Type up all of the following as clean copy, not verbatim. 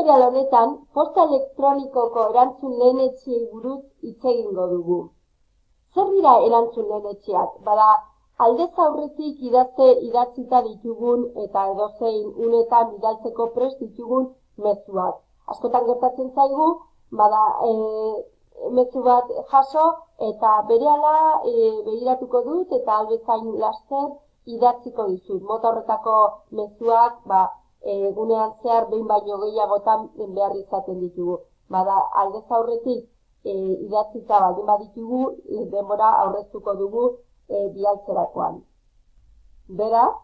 tutorial honetan, posta elektronikoko erantzun lehenetsiei buruz hitz egingo dugu. Zer dira erantzun lehenetxiak? Bada, aldez aurretik idatzita ditugun eta edozein unetan bidaltzeko prest ditugun mezuak. Askotan gertatzen zaigu, bada, mezu bat jaso eta berehala begiratuko dut eta albezain laster idatziko dizut. Mota horretako mezuak, egunean zehar behin baino gehiagotan behar izaten ditugu. Bada, aldez aurretik idatzita baldin baditugu, denbora aurreztuko dugu bidaltzerakoan. Beraz,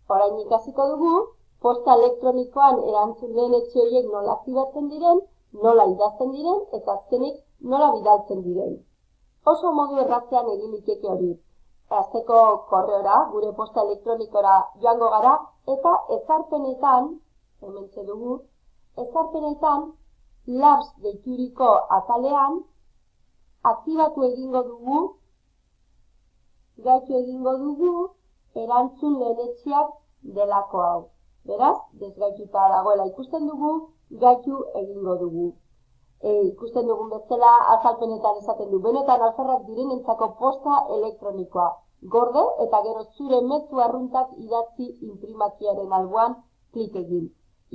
orain ikasiko dugu, posta elektronikoan erantzun lehenetsi horiek nola aktibatzen diren, nola idazten diren eta azkenik nola bidaltzen diren. Oso modu erratzean egin liteke hori. Hasteko korreora, gure posta elektronikora joango gara, eta ezarpenetan, hementxe dugu, ezarpenetan, labs deituriko atalean, aktibatu egingo dugu erantzun lehenetsiak delako hau. Beraz, desgaituta dagoela ikusten dugu, gaitu egingo dugu. Ikusten dugun bezala azalpenetan esaten du, benetan alferrak direnentzako posta elektronikoa. Gorde eta gero zure mezu arruntak idatzi inprimakiaren alboan klik egin.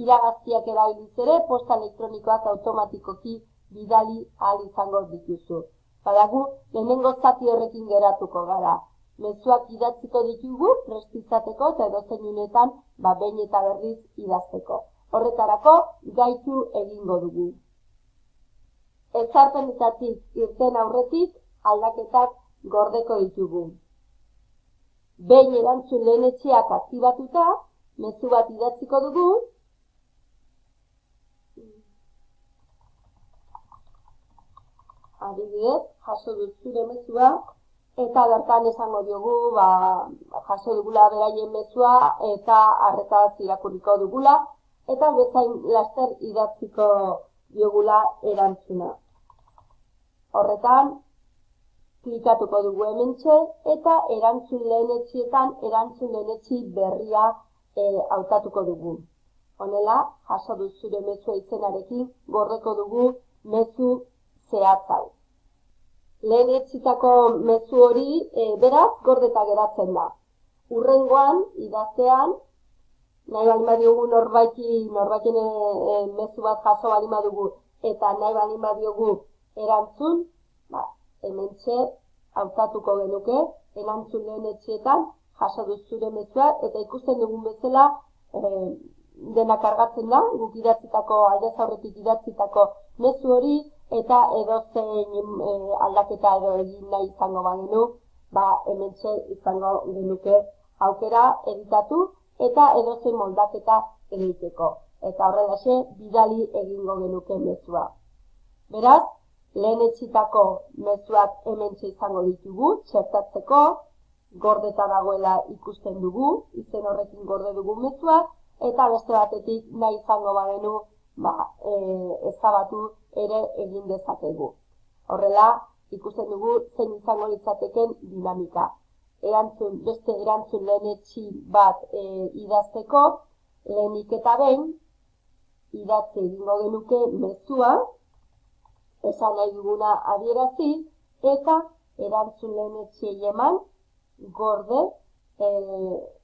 Iragazkiak erabiliz ere posta elektronikoak automatikoki bidali ahal izango dituzu. Badagu, lehenengo zati horrekin geratuko gara. Mezuak idatziko ditugu prest izateko eta edozein unetan behin eta berriz idazteko. Horretarako gaitu egingo dugu. Ezarpenetatik irten aurretik aldaketak gordeko ditugu. Behin erantzun lehenetsiak aktibatuta, mezu bat idatziko dugu. Adibidez, jaso dut zure mezua, eta bertan esango diogu, jaso dugula beraien mezua eta arretaz irakurriko dugula, eta bezain laster idatziko diogula erantzuna. Horretan, klikatuko dugu hementxe eta erantzun lehenetsietan erantzun lehenetsi berria hautatuko dugu. Honela, jaso dut zure mezua izenarekin gordeko dugu mezu zehatz hau. Lehenetsitako mezu hori beraz gordeta geratzen da. Hurrengoan, idaztean, nahi baldin badiogu norbaiten mezu bat jaso baldin badugu eta nahi baldin badiogu erantzun, hementxe hautatuko genuke, erantzun lehenetsietan jaso dut zure mezua eta ikusten dugun bezala dena kargatzen da, guk idatzitako, aldez aurretik idatzitako mezu hori eta edozein aldaketa edo egin nahi izango bagenu, hementxe izango genuke aukera editatu eta edozein moldaketa egiteko. Eta horrelaxe bidali egingo genuke mezua. Beraz, lehenetsitako mezuak hementxe izango ditugu, txertatzeko, gordeta dagoela ikusten dugu, izen horrekin gorde dugu mezuak, eta beste batetik nahi izango bagenu ezabatu ere egin dezakegu. Horrela, ikusten dugu zein izango litzateken dinamika. Beste erantzun lehenetsi bat idazteko, lehenik eta behin, idatzi egingo genuke mezua, esan nahi duguna adierazi, eta erantzun lehenetsiei eman, gorde,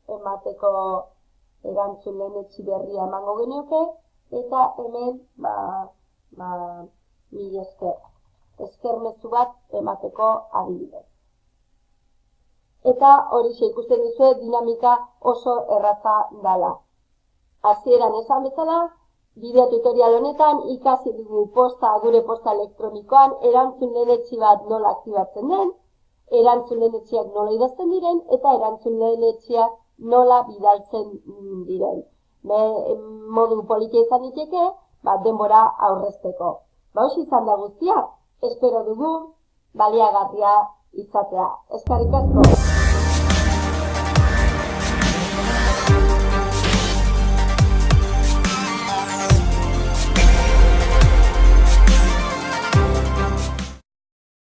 emateko erantzun lehenetsi berria emango genioke, eta hemen, mila esker. Esker mezu bat emateko adibidez. Eta horixe ikusten duzue dinamika oso erraza dela. Hasieran esan bezala, bideo tutorial honetan ikasi dugu gure posta elektronikoan erantzun lehenetsi bat nola aktibatzen den, erantzun lehenetsiak nola idazten diren, eta erantzun lehenetsiak nola bidaltzen diren. Modu politia izan diteke, denbora aurrezteko. Hoxe izan da guztia, espero dugu baliagarria izatea. Eskerrik asko!